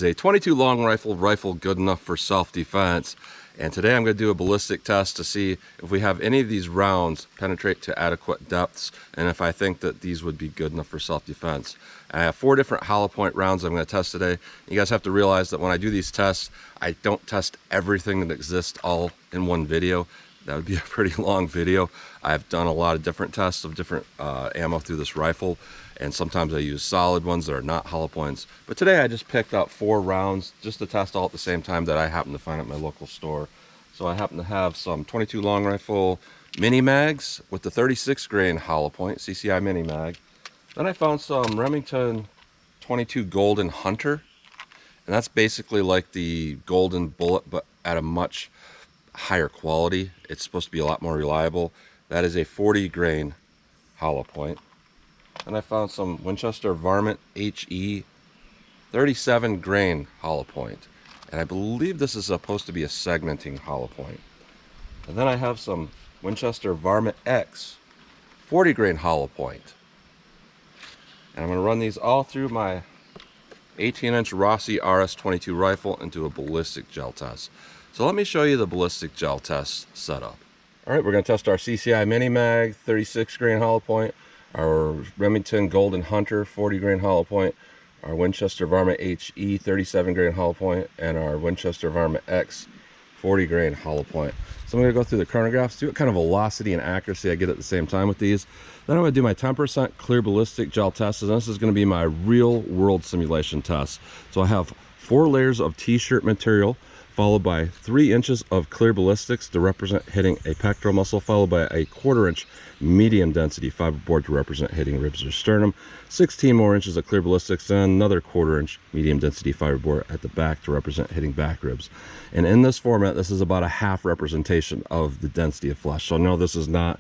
Is a 22 long rifle good enough for self-defense? And today I'm going to do a ballistic test to see if we have any of these rounds penetrate to adequate depths, and if I think that these would be good enough for self-defense. I have 4 different hollow point rounds I'm going to test today. You guys have to realize that when I do these tests, I don't test everything that exists all in one video. That would be a pretty long video. I've done a lot of different tests of different ammo through this rifle, and sometimes I use solid ones that are not hollow points. But today I just picked out 4 rounds just to test all at the same time that I happen to find at my local store. So I happen to have some 22 long rifle mini mags with the 36 grain hollow point CCI mini mag. Then I found some Remington 22 Golden Hunter, and that's basically like the Golden Bullet but at a much higher quality. It's supposed to be a lot more reliable. That is a 40 grain hollow point. And I found some Winchester Varmint HE 37 grain hollow point, and I believe this is supposed to be a segmenting hollow point. And then I have some Winchester Varmint X 40 grain hollow point, and I'm going to run these all through my 18-inch Rossi RS-22 rifle and do a ballistic gel test. So let me show you the ballistic gel test setup. Alright, we're going to test our CCI Mini Mag 36 grain hollow point, our Remington Golden Hunter 40 grain hollow point, our Winchester Varmint HE 37 grain hollow point, and our Winchester Varmint X 40 grain hollow point. So I'm going to go through the chronographs, see what kind of velocity and accuracy I get at the same time with these. Then I'm going to do my 10% clear ballistic gel test, and this is going to be my real world simulation test. So I have 4 layers of t-shirt material, followed by 3 inches of clear ballistics to represent hitting a pectoral muscle, followed by a 1/4 inch medium density fiberboard to represent hitting ribs or sternum, 16 more inches of clear ballistics, and another 1/4 inch medium density fiberboard at the back to represent hitting back ribs. And in this format, this is about a half representation of the density of flesh. So no, this is not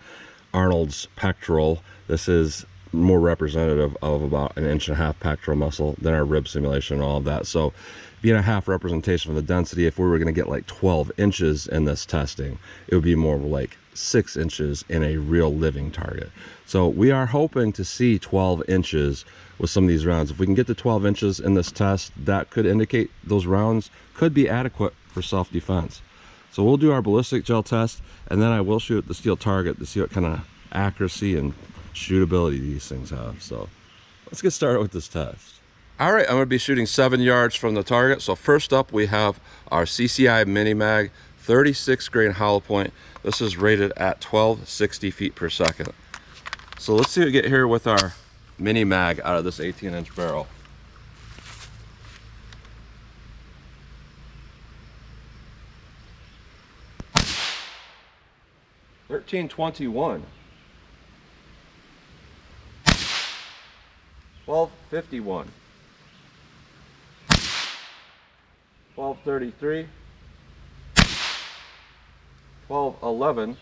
Arnold's pectoral. This is more representative of about 1.5 inch pectoral muscle than our rib simulation and all of that. So being a half representation of the density, if we were going to get like 12 inches in this testing, it would be more like 6 inches in a real living target. So we are hoping to see 12 inches with some of these rounds. If we can get to 12 inches in this test, that could indicate those rounds could be adequate for self-defense. So we'll do our ballistic gel test, and then I will shoot the steel target to see what kind of accuracy and shootability these things have. So let's get started with this test. All right, I'm going to be shooting 7 yards from the target. So first up, we have our CCI Mini Mag 36 grain hollow point. This is rated at 1260 feet per second. So let's see what we get here with our Mini Mag out of this 18-inch barrel. $13.21. $12.51. $12.33. $12.11.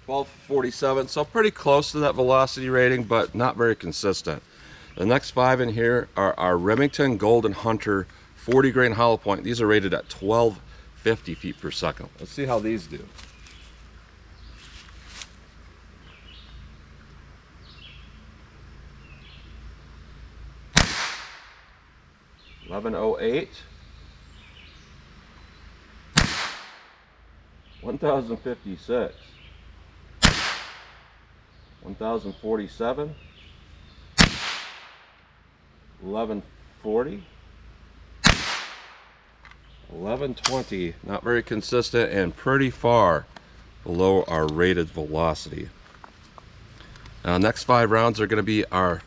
$12.47. So pretty close to that velocity rating, but not very consistent. The next 5 in here are our Remington Golden Hunter 40 grain hollow point. These are rated at 1250 feet per second. Let's see how these do. $11.08. 1056. 1047. 1140. 1120. Not very consistent and pretty far below our rated velocity. Now, next 5 rounds are going to be our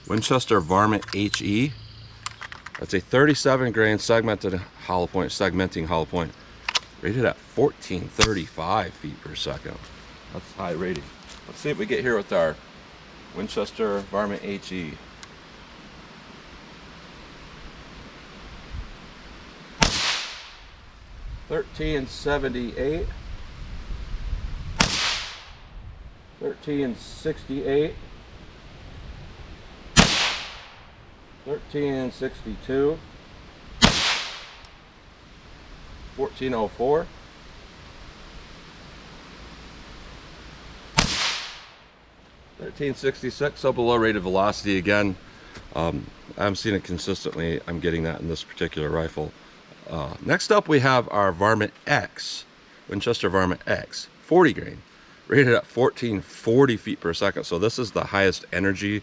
Winchester Varmint HE. That's a 37 grain segmenting hollow point, rated at 1435 feet per second. That's high rating. Let's see what we get here with our Winchester Varmint HE. $13.78. $13.68. $13.62. $14.04. $13.66, so below rated velocity again. I haven't seen it consistently. I'm getting that in this particular rifle. Next up, we have our Varmint X, Winchester Varmint X, 40 grain, rated at 1440 feet per second. So this is the highest energy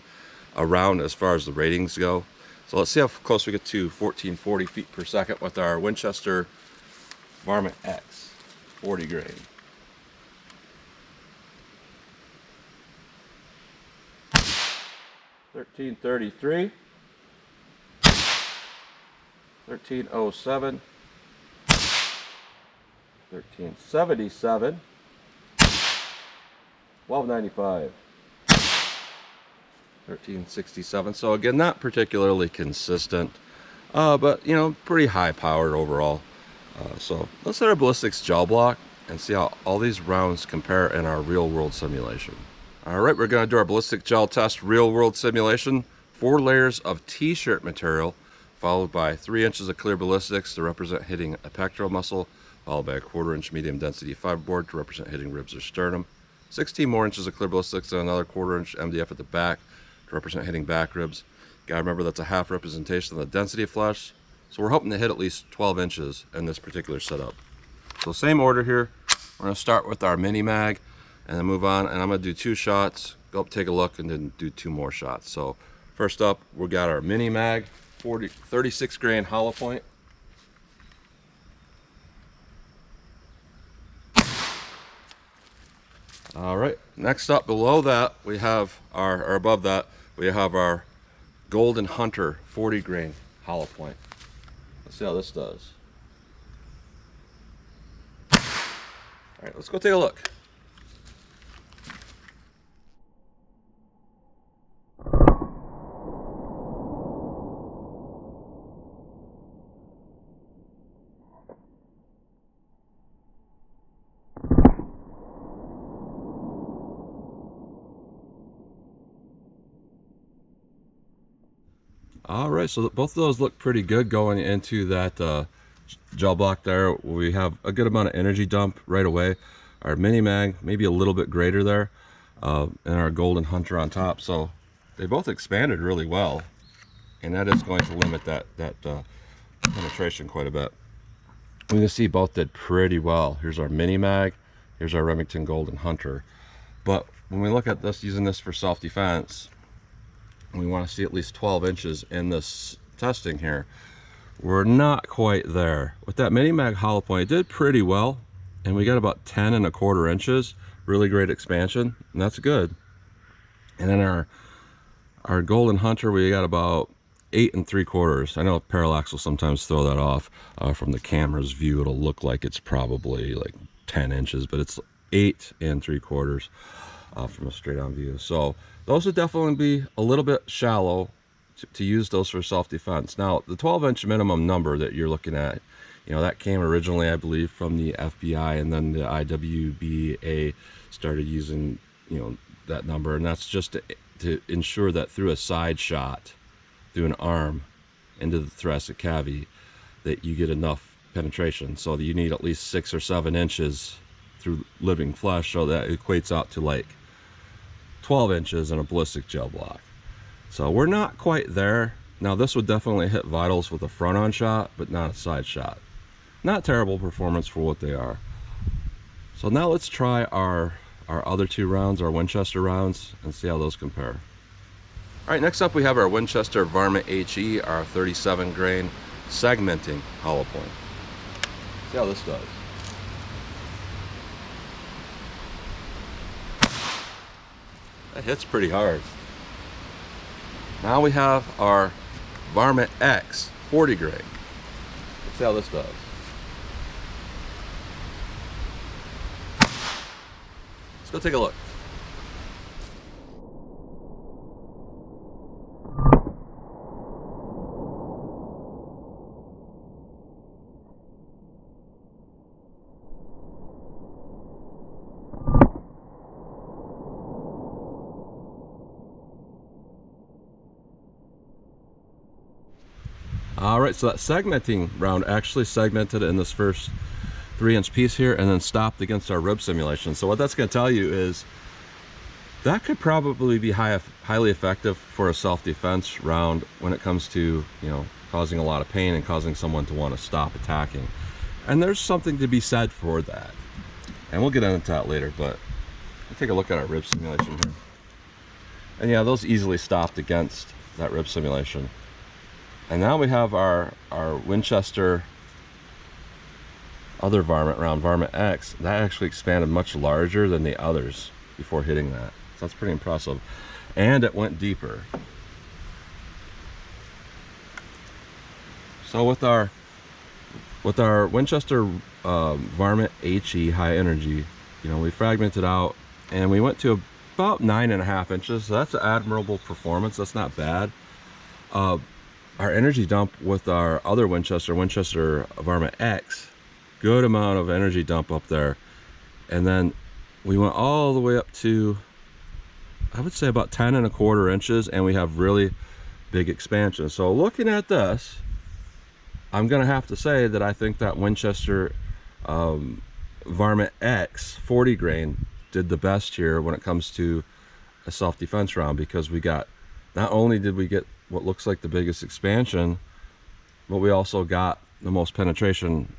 around as far as the ratings go. So let's see how close we get to 1440 feet per second with our Winchester Varmint X, 40 grain. $13.33, $13.07, $13.77, $12.95, $13.67. So again, not particularly consistent, but you know, pretty high powered overall. So let's hit our ballistics gel block and see how all these rounds compare in our real world simulation. All right, we're going to do our ballistic gel test real world simulation. 4 layers of t-shirt material, followed by 3 inches of clear ballistics to represent hitting a pectoral muscle, followed by a 1/4 inch medium density fiberboard to represent hitting ribs or sternum. 16 more inches of clear ballistics and another 1/4 inch MDF at the back to represent hitting back ribs. Gotta remember that's a half representation of the density of flesh. So we're hoping to hit at least 12 inches in this particular setup. So same order here. We're gonna start with our mini mag and then move on, and I'm gonna do 2 shots, go up, take a look, and then do 2 more shots. So first up, we got our mini mag, 36 grain hollow point. All right, next up below that, we have or above that, we have our Golden Hunter 40 grain hollow point. Let's see how this does. All right, let's go take a look. All right, so both of those look pretty good going into that gel block there. We have a good amount of energy dump right away. Our mini mag, maybe a little bit greater there, and our Golden Hunter on top. So they both expanded really well, and that is going to limit that penetration quite a bit. We can see both did pretty well. Here's our mini mag, here's our Remington Golden Hunter. But when we look at this, using this for self-defense, we want to see at least 12 inches in this testing here. We're not quite there. With that mini mag hollow point, it did pretty well, and we got about 10 1/4 inches. Really great expansion, and that's good. And then our Golden Hunter, we got about 8 3/4. I know parallax will sometimes throw that off. From the camera's view, it'll look like it's probably like 10 inches, but it's 8 3/4 from a straight on view. So those would definitely be a little bit shallow to use those for self-defense. Now, the 12-inch minimum number that you're looking at, you know, that came originally, I believe, from the FBI, and then the IWBA started using, you know, that number, and that's just to ensure that through a side shot, through an arm into the thoracic cavity, that you get enough penetration. So that you need at least 6 or 7 inches through living flesh, so that equates out to like 12 inches in a ballistic gel block. So we're not quite there. Now this would definitely hit vitals with a front on shot, but not a side shot. Not terrible performance for what they are. So now let's try our other 2 rounds, our Winchester rounds, and see how those compare. All right, next up we have our Winchester Varmint HE, our 37 grain segmenting hollow point. See how this does. That hits pretty hard. Now we have our Varmint X 40 grain. Let's see how this does. Let's go take a look. All right, so that segmenting round actually segmented in this first 3-inch piece here and then stopped against our rib simulation. So what that's going to tell you is that could probably be highly effective for a self-defense round when it comes to, you know, causing a lot of pain and causing someone to want to stop attacking. And there's something to be said for that. And we'll get into that later, but let's take a look at our rib simulation here. And yeah, those easily stopped against that rib simulation. And now we have our Winchester other varmint round, Varmint X, that actually expanded much larger than the others before hitting that. So that's pretty impressive. And it went deeper. So with our Winchester Varmint HE high energy, you know, we fragmented out and we went to about 9.5 inches. So that's an admirable performance. That's not bad. Our energy dump with our other Winchester Varmint X, good amount of energy dump up there. And then we went all the way up to, I would say, about 10.25 inches, and we have really big expansion. So looking at this, I'm gonna have to say that I think that Winchester Varmint X 40 grain did the best here when it comes to a self-defense round, because we got, not only did we get what looks like the biggest expansion, but we also got the most penetration.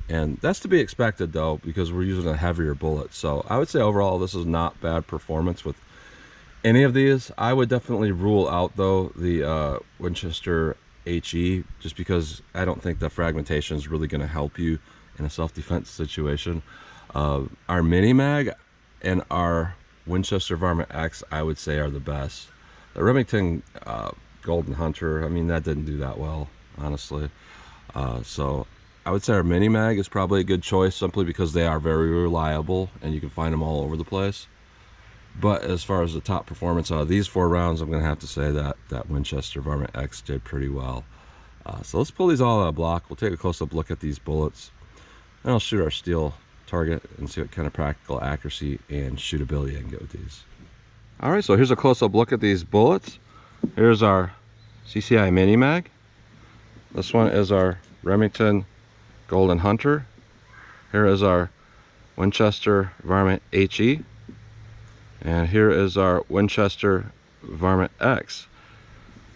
And that's to be expected though, because we're using a heavier bullet. So I would say overall this is not bad performance with any of these. I would definitely rule out though the Winchester HE, just because I don't think the fragmentation is really going to help you in a self-defense situation. Our mini mag and our Winchester Varmint X, I would say, are the best. The Remington Golden Hunter, I mean, that didn't do that well, honestly. So I would say our mini mag is probably a good choice, simply because they are very reliable and you can find them all over the place. But as far as the top performance out of these 4 rounds, I'm going to have to say that that Winchester Varmint X did pretty well. So let's pull these all out of block. We'll take a close-up look at these bullets, and I'll shoot our steel target and see what kind of practical accuracy and shootability I can get with these. All right, so here's a close-up look at these bullets. Here's our CCI Mini Mag. This one is our Remington Golden Hunter. Here is our Winchester Varmint HE. And here is our Winchester Varmint X.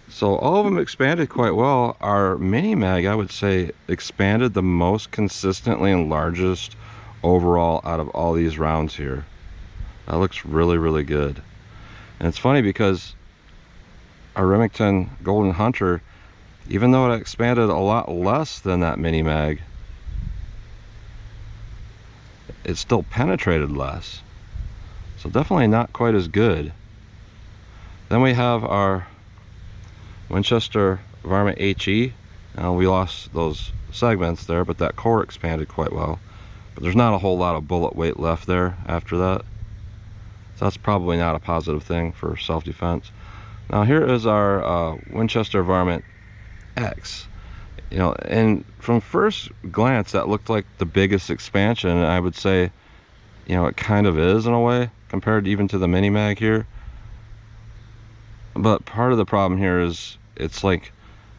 So all of them expanded quite well. Our Mini Mag, I would say, expanded the most consistently and largest overall out of all these rounds here. That looks really, really good. And it's funny because our Remington Golden Hunter, even though it expanded a lot less than that Mini Mag, it still penetrated less. So definitely not quite as good. Then we have our Winchester Varmint HE. We lost those segments there, but that core expanded quite well. But there's not a whole lot of bullet weight left there after that. So that's probably not a positive thing for self-defense. Now here is our Winchester Varmint X. You know, and from first glance that looked like the biggest expansion. I would say, you know, it kind of is in a way, compared even to the Mini Mag here. But part of the problem here is it's like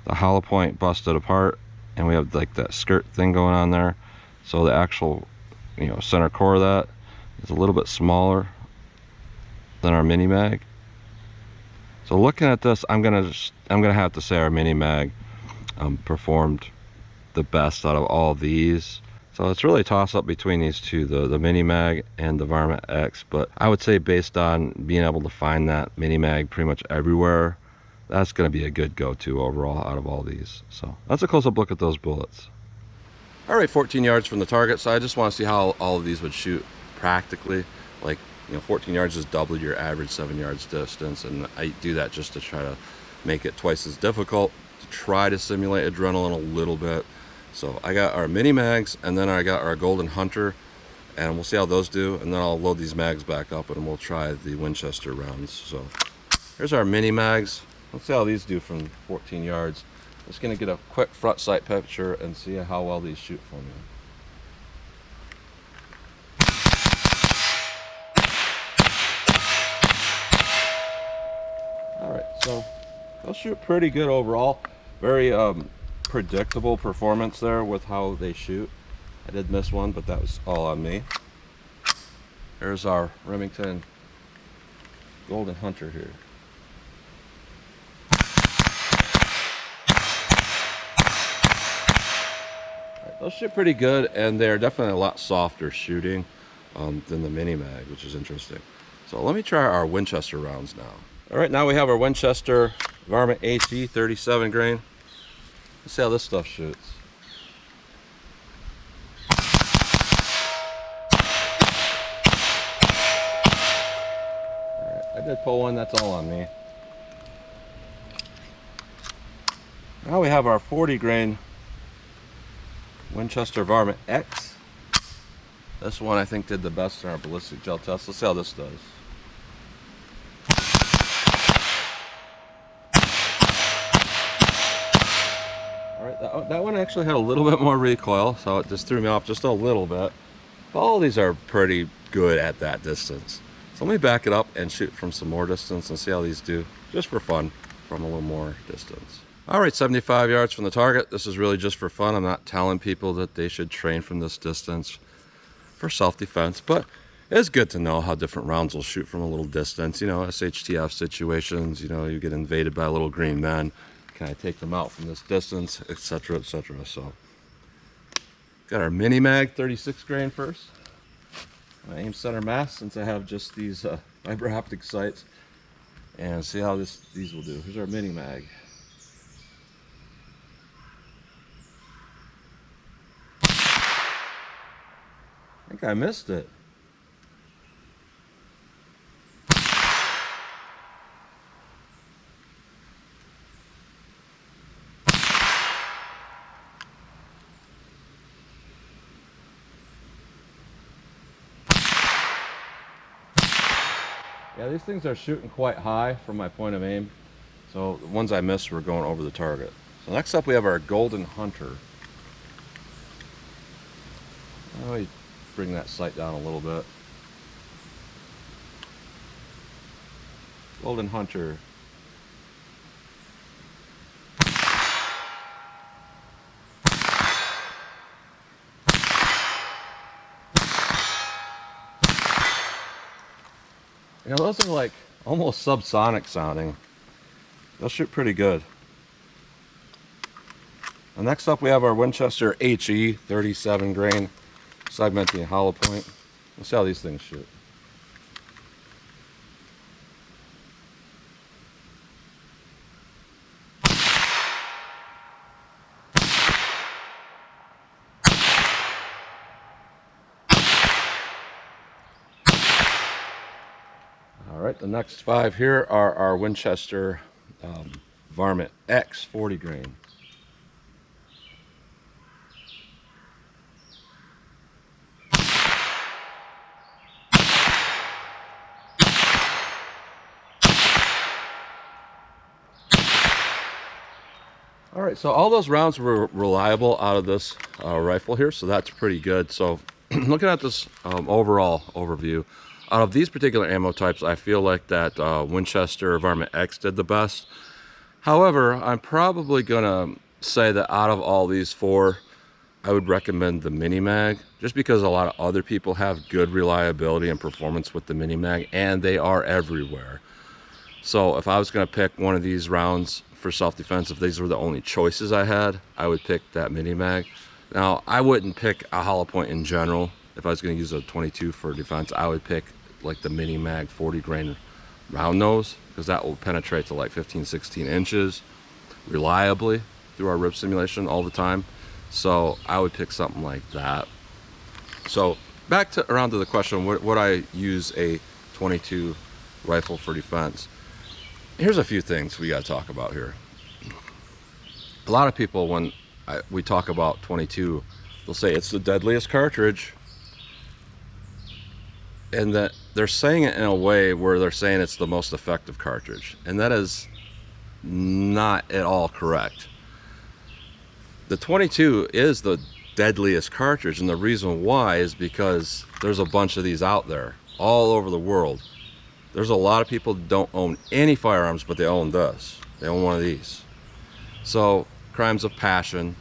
the hollow point busted apart, and we have like that skirt thing going on there. So the actual, you know, center core of that is a little bit smaller than our Mini Mag. So looking at this, I'm gonna have to say our Mini Mag performed the best out of all these. So it's really a toss-up between these two, the Mini Mag and the Varmint X. But I would say, based on being able to find that Mini Mag pretty much everywhere, that's going to be a good go-to overall out of all these. So that's a close-up look at those bullets. All right, 14 yards from the target. So I just want to see how all of these would shoot practically. Like, you know, 14 yards is double your average 7 yards distance, and I do that just to try to make it twice as difficult, to try to simulate adrenaline a little bit. So I got our Mini Mags, and then I got our Golden Hunter, and we'll see how those do, and then I'll load these mags back up and we'll try the Winchester rounds. So here's our Mini Mags. Let's see how these do from 14 yards. I'm just gonna get a quick front sight picture and see how well these shoot for me. All right, so they'll shoot pretty good overall. Very predictable performance there with how they shoot. I did miss one, but that was all on me. Here's our Remington Golden Hunter here. Right, those shoot pretty good, and they're definitely a lot softer shooting than the Mini Mag, which is interesting. So let me try our Winchester rounds now. All right, now we have our Winchester Varmint HE 37 grain. Let's see how this stuff shoots. I did pull one, that's all on me. Now we have our 40 grain Winchester Varmint X. This one I think did the best in our ballistic gel test. Let's see how this does. Alright, that one actually had a little bit more recoil, so it just threw me off just a little bit. But all these are pretty good at that distance. So let me back it up and shoot from some more distance and see how these do, just for fun, from a little more distance. Alright, 75 yards from the target. This is really just for fun. I'm not telling people that they should train from this distance for self-defense, but it's good to know how different rounds will shoot from a little distance. You know, SHTF situations, you know, you get invaded by little green men. Can I take them out from this distance, etc., etc. So, got our Mini Mag 36 grain first. My aim center mask, since I have just these fiber optic sights, and see how these will do. Here's our Mini Mag. I think I missed it. Yeah, these things are shooting quite high from my point of aim. So the ones I missed were going over the target. So next up we have our Golden Hunter. Let me bring that sight down a little bit. Golden Hunter. You know, those are like almost subsonic sounding. They'll shoot pretty good. And next up we have our Winchester HE 37 grain segmenting hollow point. Let's see how these things shoot. Alright, the next 5 here are our Winchester Varmint X 40 grain. Alright, so all those rounds were reliable out of this rifle here, so that's pretty good. So looking at this overall overview, out of these particular ammo types, I feel like that Winchester Varmint X did the best. However, I'm probably going to say that out of all these 4, I would recommend the Mini Mag, just because a lot of other people have good reliability and performance with the Mini Mag, and they are everywhere. So if I was going to pick one of these rounds for self-defense, if these were the only choices I had, I would pick that Mini Mag. Now, I wouldn't pick a hollow point in general. If I was going to use a 22 for defense, I would pick like the Mini Mag 40 grain round nose, because that will penetrate to like 15-16 inches reliably through our rib simulation all the time. So I would pick something like that. So back to around to the question, would I use a 22 rifle for defense? Here's a few things we got to talk about here. A lot of people, when we talk about 22, they'll say it's the deadliest cartridge, and that they're saying it in a way where they're saying it's the most effective cartridge, and that is not at all correct. The 22 is the deadliest cartridge, and the reason why is because there's a bunch of these out there all over the world. There's a lot of people that don't own any firearms, but they own this. They own one of these. So crimes of passion,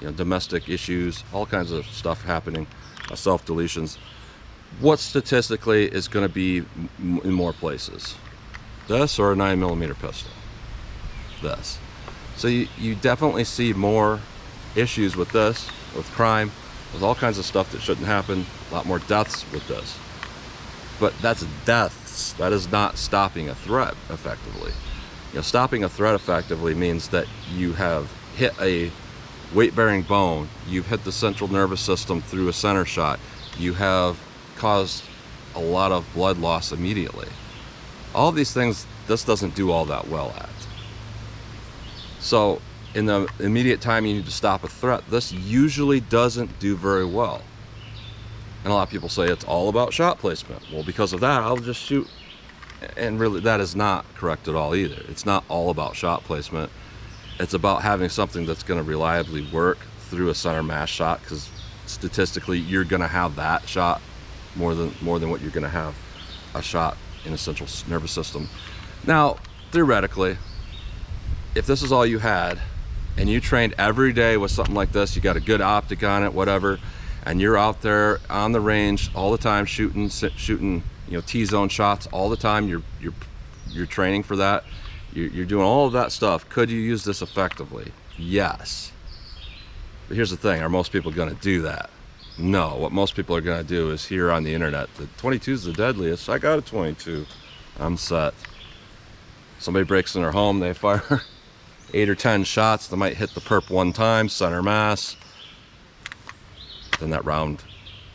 you know, domestic issues, all kinds of stuff happening, self-deletions. what statistically is going to be in more places? This or a 9mm pistol? This. So you definitely see more issues with this, with crime, with all kinds of stuff that shouldn't happen, a lot more deaths with this. But that's deaths. That is not stopping a threat effectively. You know, stopping a threat effectively means that you have hit a weight-bearing bone, you've hit the central nervous system through a center shot, you have caused a lot of blood loss immediately. All of these things, this doesn't do all that well at. So in the immediate time you need to stop a threat, this usually doesn't do very well. And a lot of people say it's all about shot placement. Well, because of that, I'll just shoot. And really, that is not correct at all either. It's not all about shot placement. It's about having something that's going to reliably work through a center mass shot, because statistically, you're going to have that shot more than what you're going to have a shot in a central nervous system. Now, theoretically, if this is all you had, and you trained every day with something like this, you got a good optic on it, whatever, and you're out there on the range all the time shooting, you know, T-zone shots all the time. You're training for that. You're doing all of that stuff. Could you use this effectively? Yes. But here's the thing: are most people going to do that? No. What most people are going to do is hear on the internet that 22 is the deadliest. I got a 22. I'm set. Somebody breaks in their home. They fire 8 or 10 shots. They might hit the perp one time, center mass. Then that round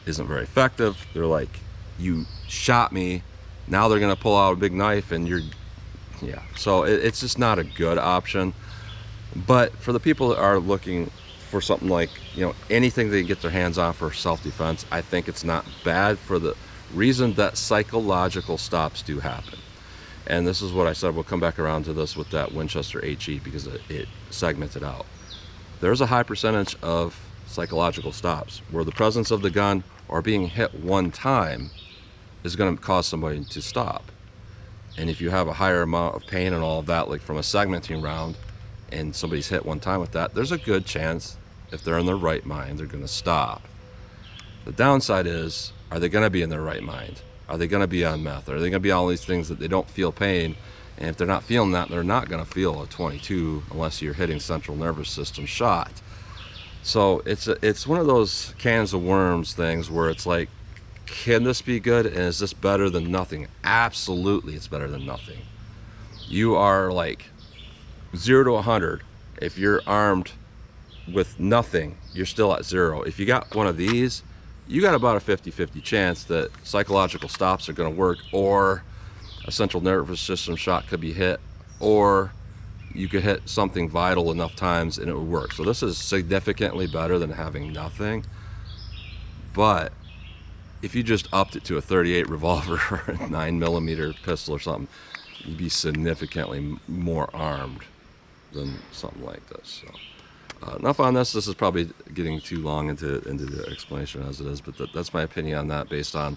isn't very effective. They're like, you shot me. Now they're going to pull out a big knife and you're, yeah. So it's just not a good option. But for the people that are looking for something like, you know, anything they can get their hands on for self-defense, I think it's not bad, for the reason that psychological stops do happen. And this is what I said, we'll come back around to this with that Winchester HE, because it segmented out. There's a high percentage of psychological stops where the presence of the gun or being hit one time is going to cause somebody to stop. And if you have a higher amount of pain and all of that, like from a segmenting round, and somebody's hit one time with that, there's a good chance, if they're in their right mind, they're going to stop. The downside is, are they going to be in their right mind? Are they going to be on meth? Are they going to be on all these things that they don't feel pain? And if they're not feeling that, they're not going to feel a 22 unless you're hitting central nervous system shot. So it's one of those cans of worms things where it's like, can this be good? And is this better than nothing? Absolutely, it's better than nothing. You are like 0 to 100. If you're armed with nothing, you're still at 0. If you got one of these, you got about a 50-50 chance that psychological stops are going to work, or a central nervous system shot could be hit, or you could hit something vital enough times and it would work. So this is significantly better than having nothing. But if you just upped it to a 38 revolver or a 9mm pistol or something, you'd be significantly more armed than something like this. So enough on this. This is probably getting too long into the explanation as it is, but that's my opinion on that, based on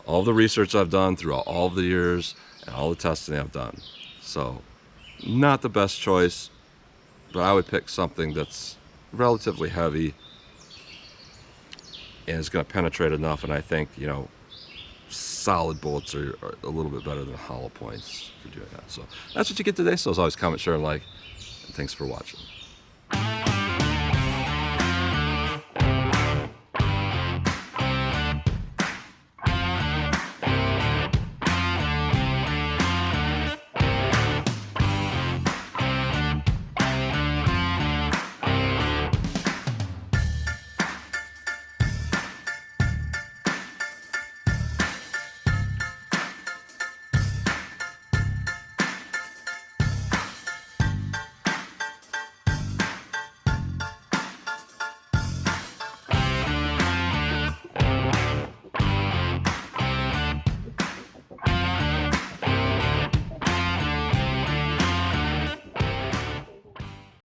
all the research I've done throughout all of the years and all the testing I've done. So not the best choice, but I would pick something that's relatively heavy and is going to penetrate enough. And I think, you know, solid bullets are a little bit better than hollow points for doing that. So that's what you get today. So as always, comment, share, and like. And thanks for watching.